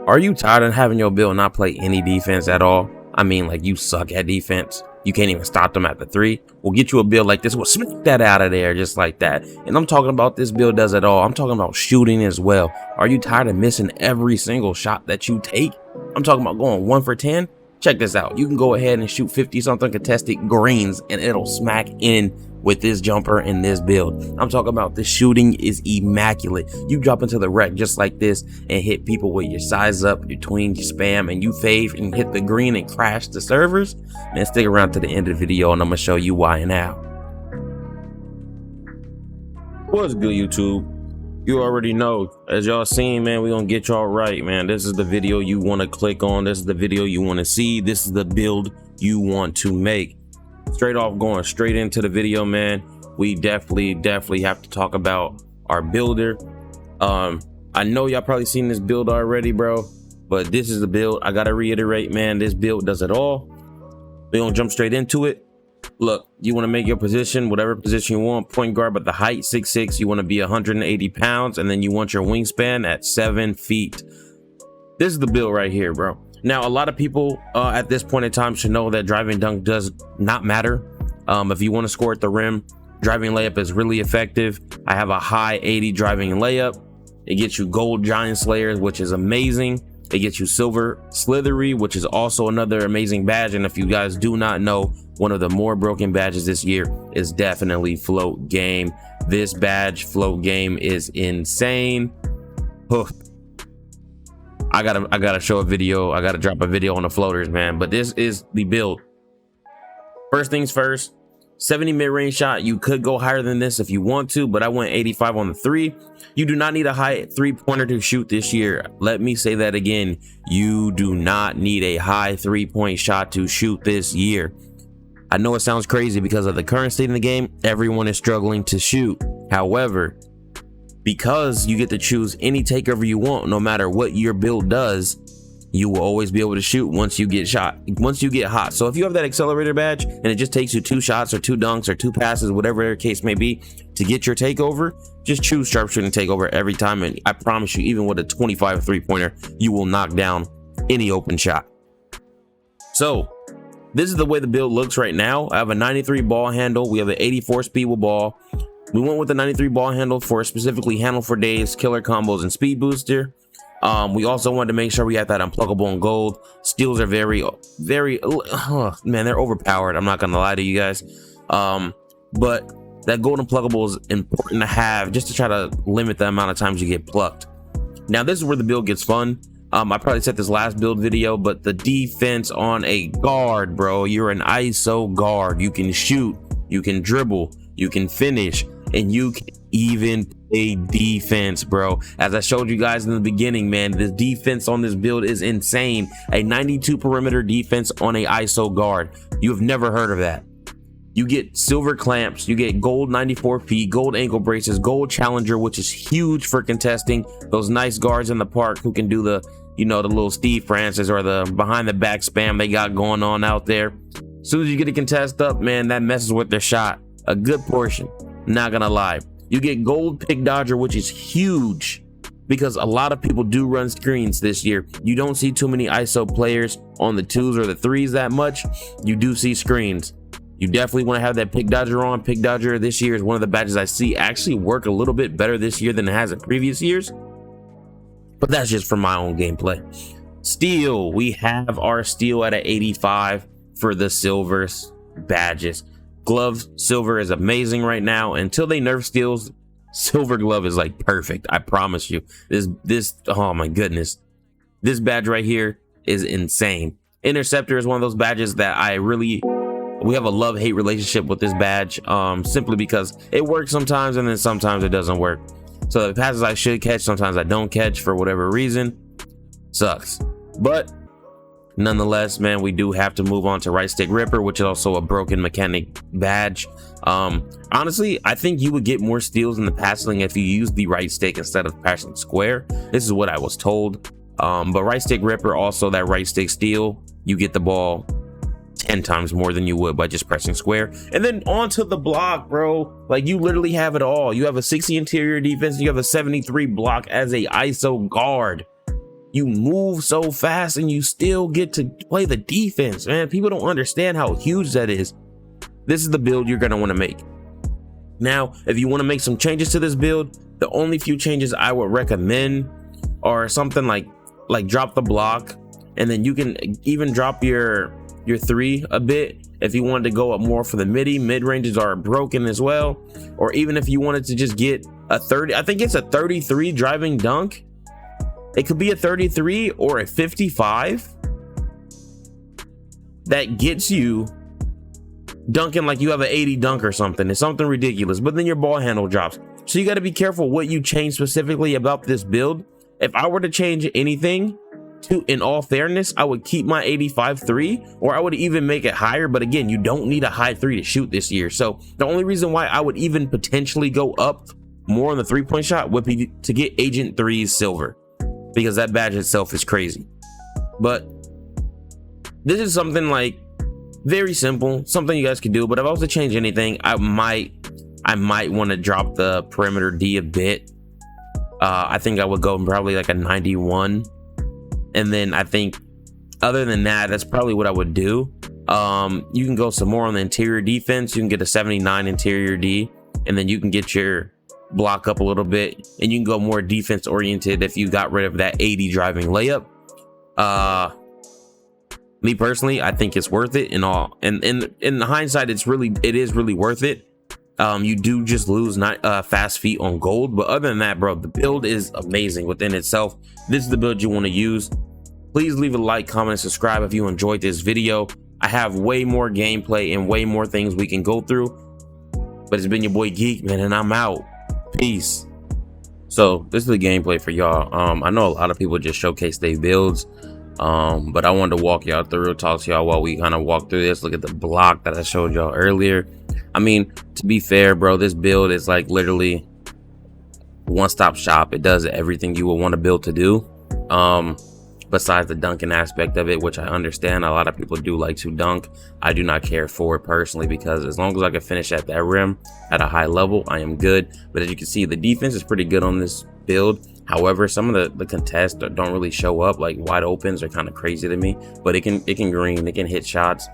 Are you tired of having your build not play any defense at all? I mean, like, you suck at defense. You can't even stop them at the 3. We'll get you a build like this. We'll smack that out of there just like that. And I'm talking about this build does it all. I'm talking about shooting as well. Are you tired of missing every single shot that you take? I'm talking about going 1 for 10. Check this out. You can go ahead and shoot 50 something contested greens and it'll smack in with this jumper and this build. I'm talking about the shooting is immaculate. You drop into the wreck just like this and hit people with your size up, your tween, your spam, and you fave and hit the green and crash the servers. Man, stick around to the end of the video and I'm gonna show you why and how. What's good, YouTube? You already know, as y'all seen, man, we gonna get y'all right, man. This is the video you want to click on. This is the video you want to see. This is the build you want to make. Straight off, going straight into the video, man, we definitely have to talk about our builder. I know y'all probably seen this build already, bro, but this is the build. I gotta reiterate, man, this build does it all. We gonna jump straight into it. Look, you want to make your position, whatever position you want. Point guard, but the height 6'6". You want to be 180 pounds, and then you want your wingspan at 7 feet. This is the build right here, bro. Now, a lot of people at this point in time should know that driving dunk does not matter. If you want to score at the rim, driving layup is really effective. I have a high 80 driving layup. It gets you gold giant slayers, which is amazing. It gets you silver slithery, which is also another amazing badge. And if you guys do not know, one of the more broken badges this year is definitely float game. This badge float game is insane. I gotta show a video. I gotta drop a video on the floaters, man. But this is the build. First things first, 70 mid-range shot. You could go higher than this if you want to, but I went 85 on the 3. You do not need a high 3-pointer to shoot this year. Let me say that again. You do not need a high 3-point shot to shoot this year. I know it sounds crazy because of the current state of the game. Everyone is struggling to shoot. However, because you get to choose any takeover you want, no matter what your build does, you will always be able to shoot once you get hot. So if you have that accelerator badge and it just takes you 2 shots or 2 dunks or 2 passes, whatever the case may be, to get your takeover, just choose sharpshooting takeover every time. And I promise you, even with a 25 3-pointer, you will knock down any open shot. So this is the way the build looks right now. I have a 93 ball handle. We have an 84 speed with ball. We went with the 93 ball handle for specifically handle for days, killer combos, and speed booster. We also wanted to make sure we had that unpluggable and gold. Steals are very man, they're overpowered. I'm not gonna lie to you guys. But that gold unpluggable is important to have just to try to limit the amount of times you get plucked. Now this is where the build gets fun. I probably said this last build video, but the defense on a guard, bro. You're an ISO guard. You can shoot, you can dribble, you can finish, and you can even play defense, bro. As I showed you guys in the beginning, man, the defense on this build is insane. A 92 perimeter defense on a ISO guard. You have never heard of that. You get silver clamps, you get gold 94 feet, gold ankle braces, gold challenger, which is huge for contesting. Those nice guards in the park who can do the, you know, the little Steve Francis or the behind the back spam they got going on out there. As soon as you get a contest up, man, that messes with their shot a good portion. Not gonna lie. You get gold pick dodger, which is huge because a lot of people do run screens this year. You don't see too many ISO players on the 2s or the 3s that much. You do see screens. You definitely want to have that pick dodger on. Pick dodger this year is one of the badges I see actually work a little bit better this year than it has in previous years. But that's just from my own gameplay. Steel, we have our steel at an 85 for the silvers badges. Glove silver is amazing right now. Until they nerf steals, silver glove is like perfect. I promise you. This oh my goodness, this badge right here is insane. Interceptor is one of those badges that we have a love-hate relationship with this badge, simply because it works sometimes and then sometimes it doesn't work. So the passes I should catch, sometimes I don't catch for whatever reason. Sucks. But nonetheless, man, we do have to move on to right stick ripper, which is also a broken mechanic badge. Honestly, I think you would get more steals in the passing if you use the right stick instead of passing square. This is what I was told. But right stick ripper, also that right stick steal, you get the ball 10 times more than you would by just pressing square. And then onto the block, bro. Like, you literally have it all. You have a 60 interior defense, you have a 73 block as a ISO guard. You move so fast and you still get to play the defense, man. People don't understand how huge that is. This is the build you're going to want to make. Now, if you want to make some changes to this build, the only few changes I would recommend are something like drop the block, and then you can even drop your 3 a bit if you wanted to go up more for the mid ranges are broken as well. Or even if you wanted to just get a 30, I think it's a 33 driving dunk. It could be a 33 or a 55 that gets you dunking like you have an 80 dunk or something. It's something ridiculous, but then your ball handle drops. So you got to be careful what you change specifically about this build. If I were to change anything, in all fairness, I would keep my 85 3, or I would even make it higher. But again, you don't need a high 3 to shoot this year. So the only reason why I would even potentially go up more on the 3-point shot would be to get Agent 3's silver, because that badge itself is crazy. But this is something like very simple, something you guys could do. But if I was to change anything, I might want to drop the perimeter D a bit. I think I would go probably like a 91. And then I think other than that, that's probably what I would do. You can go some more on the interior defense. You can get a 79 interior D, and then you can get your block up a little bit, and you can go more defense oriented if you got rid of that 80 driving layup. Me personally, I think it's worth it. In hindsight, it is really worth it. You do just lose fast feet on gold, but other than that, bro, the build is amazing within itself. This is the build you want to use. Please leave a like, comment, and subscribe if you enjoyed this video. I have way more gameplay and way more things we can go through, but it's been your boy Geek, man, and I'm out. Peace. So this is the gameplay for y'all. I know a lot of people just showcase their builds, but I wanted to walk y'all through, talk to y'all while we kind of walk through this. Look at the block that I showed y'all earlier. I mean, to be fair, bro, this build is like literally one-stop shop. It does everything you would want to build to do, besides the dunking aspect of it, which I understand a lot of people do like to dunk. I do not care for it personally, because as long as I can finish at that rim at a high level, I am good. But as you can see, the defense is pretty good on this build. However, some of the contests don't really show up. Like wide opens are kind of crazy to me, but it can green, it can hit shots.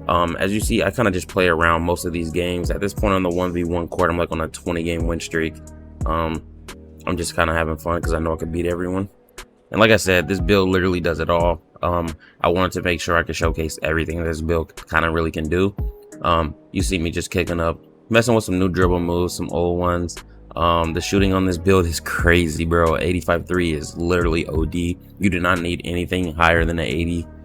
As you see, I kind of just play around most of these games. At this point on the 1v1 court, I'm like on a 20-game win streak. I'm just kind of having fun because I know I can beat everyone. And like I said, this build literally does it all. I wanted to make sure I could showcase everything this build kind of really can do. You see me just kicking up, messing with some new dribble moves, some old ones. The shooting on this build is crazy, bro. 85-3 is literally OD. You do not need anything higher than an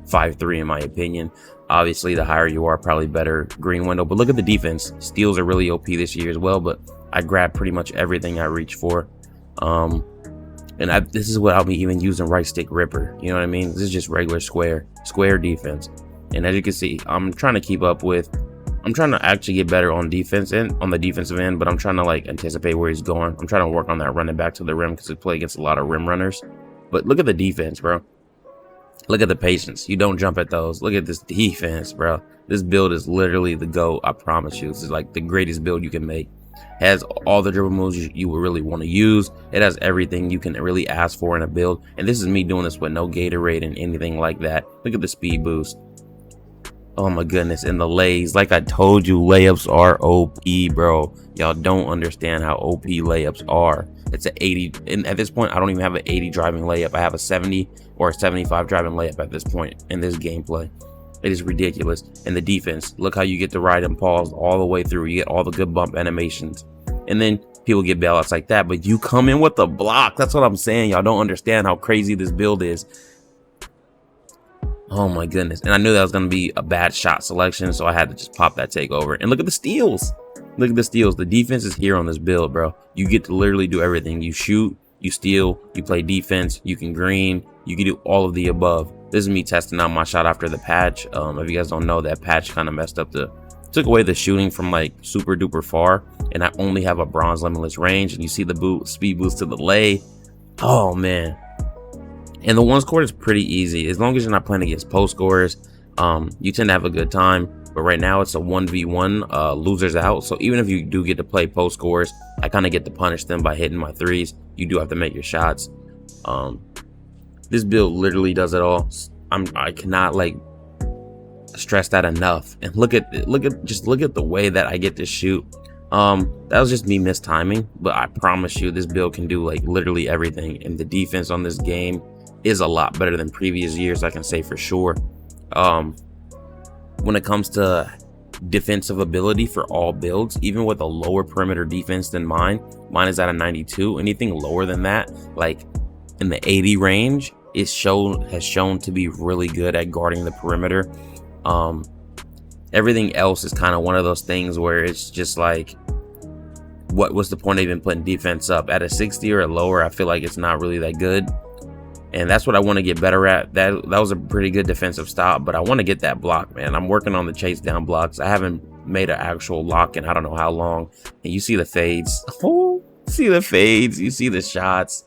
85-3 in my opinion. Obviously, the higher you are, probably better green window. But look at the defense. Steals are really OP this year as well, but I grab pretty much everything I reach for. This is without me even using right stick ripper. You know what I mean? This is just regular square defense. And as you can see, I'm trying to keep up with, I'm trying to actually get better on defense and on the defensive end, but I'm trying to like anticipate where he's going. I'm trying to work on that running back to the rim, because we play against a lot of rim runners. But look at the defense, bro. Look at the patience. You don't jump at those. Look at this defense, bro. This build is literally the GOAT. I promise you. This is like the greatest build you can make. It has all the dribble moves you would really want to use. It has everything you can really ask for in a build. And this is me doing this with no Gatorade and anything like that. Look at the speed boost. Oh my goodness. And the lays. Like I told you, layups are OP, bro. Y'all don't understand how OP layups are. It's an 80. And at this point, I don't even have an 80 driving layup. I have a 70 or a 75 driving layup at this point in this gameplay. It is ridiculous. And the defense, look how you get to ride and pause all the way through. You get all the good bump animations. And then people get bailouts like that, but you come in with the block. That's what I'm saying. Y'all don't understand how crazy this build is. Oh my goodness. And I knew that was going to be a bad shot selection, so I had to just pop that takeover. And look at the steals. Look at the steals. The defense is here on this build, bro. You get to literally do everything. You shoot, you steal, you play defense, you can green, you can do all of the above. This is me testing out my shot after the patch. If you guys don't know, that patch kind of messed up took away the shooting from like super duper far, and I only have a bronze limitless range. And you see the speed boost to the lay. Oh man. And the ones court is pretty easy as long as you're not playing against post scorers. You tend to have a good time. But right now it's a 1v1, losers out. So even if you do get to play post scores, I kind of get to punish them by hitting my threes. You do have to make your shots. This build literally does it all. I cannot like stress that enough. And look at the way that I get to shoot. That was just me mistiming, but I promise you this build can do like literally everything. And the defense on this game is a lot better than previous years, I can say for sure. When it comes to defensive ability for all builds, even with a lower perimeter defense than mine is at a 92. Anything lower than that, like in the 80 range, has shown to be really good at guarding the perimeter. Everything else is kind of one of those things where it's just like, what was the point of even putting defense up at a 60 or a lower? I feel like it's not really that good, and that's what I want to get better at. That was a pretty good defensive stop, but I want to get that block, man. I'm working on the chase down blocks. I haven't made an actual lock in I don't know how long. And you see the fades. Oh, see the fades. You see the shots.